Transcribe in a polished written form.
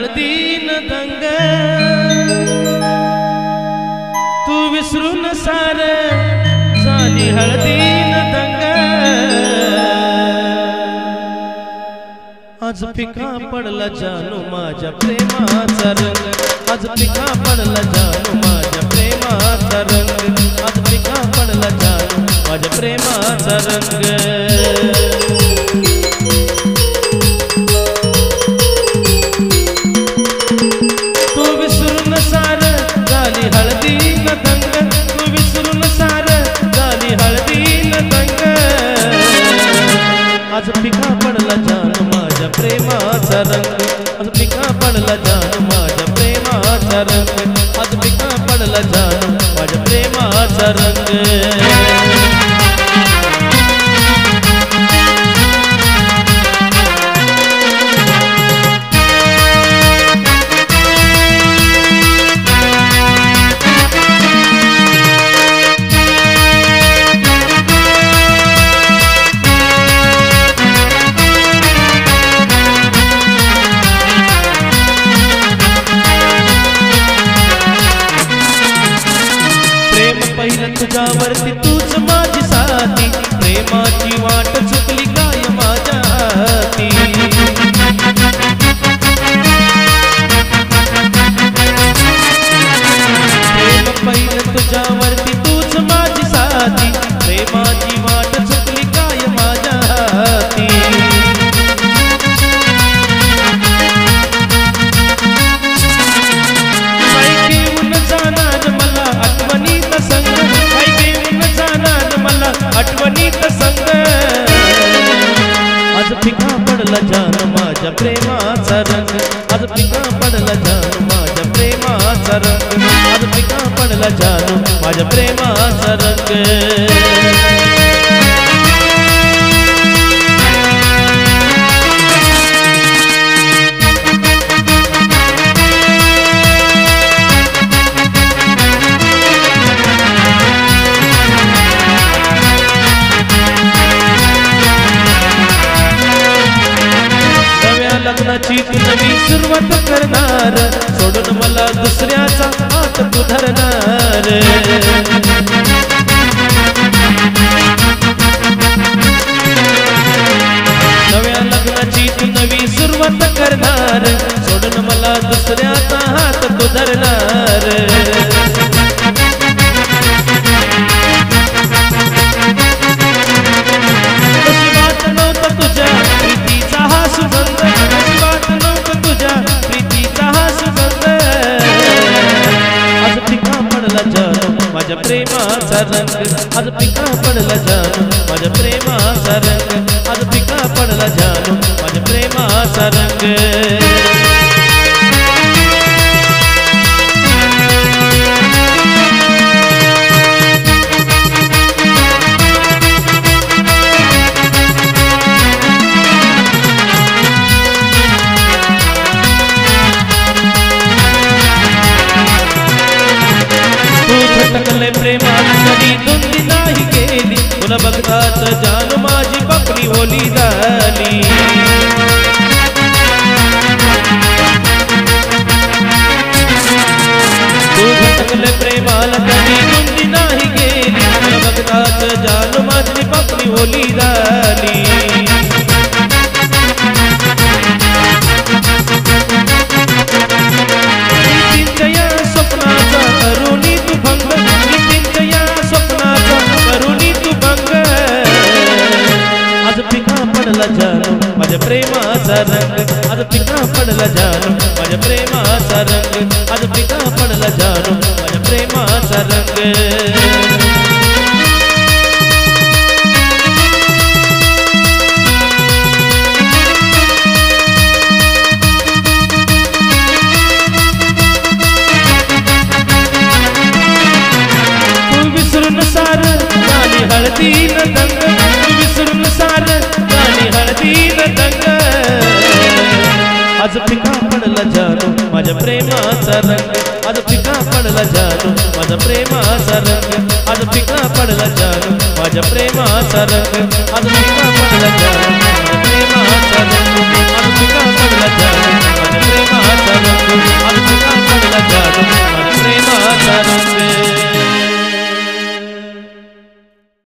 हळदीन दंग तू विसरून सार झाली हळदीन दंग आज फिका पडला जानू माझ्या प्रेमाचा रंग आज फिका पडला जानू माझ्या प्रेमाचा रंग आज फिका पडला जानू माझ्या प्रेमाचा रंग हळदीन दंग तू विसरून सार झाली हळदीन दंग आज फिका पडला जानू माझ्या प्रेमाचा रंग आज फिका पडला जानू माझ्या प्रेमाचा रंग आज फिका पडला जानू माझ्या प्रेमाचा रंग पहिलं तुझ्यावरती तूच माझी साथी प्रेमाची वाट चुकली काय माझ्या हाती प्रेम पहिलं तुझ्यावरती तूच माझी साथी प्रेमाची वाट चुकली काय माझ्या हाती आठवणीत संग आज फिका पडला जानू माझ्या प्रेमाचा रंग आज फिका पडला जानू माझ्या प्रेमाचा रंग आज फिका पडला जानू माझ्या प्रेमाचा रंग लग्नाची नवी सुरुवात करणार सोडून मला दुसऱ्याचा हात तू धरणार नव्या लग्नाची तू नवी सुरुवात करणार सोडून मला दुसऱ्याचा हात तू धरणार माझ्या प्रेमाचा रंग आज फिका पडला जानू माझ्या प्रेमाचा रंग आज फिका पडला जानू माझ्या प्रेमाचा रंग टकले प्रेमात कधी धुंदी नाही गेली तुला बघताच जानू माझी पकडी ओली झाली तू टकले प्रेमाला कधी धुंदी नाही गेली तुला बघताच जानू माझी पकडी ओली झाली स्वप्नाचा करुणी तू भंग स्वप्नाचा करुणी तू भंग आज फिका पडला जानू माझ्या प्रेमाचा रंग आज फिका पडला जानू माझ्या प्रेमाचा रंग आज फिका पडला जानू माझ्या प्रेमाचा रंग सार झाली हळदीन दंग तू विसरून सार झाली हळदीन दंग आज फिका पडला जानू माझ्या प्रेमाचा रंग आज फिका पडला जानू माझ्या प्रेमाचा रंग आज फिका पडला जानू माझ्या प्रेमाचा रंग आज फिका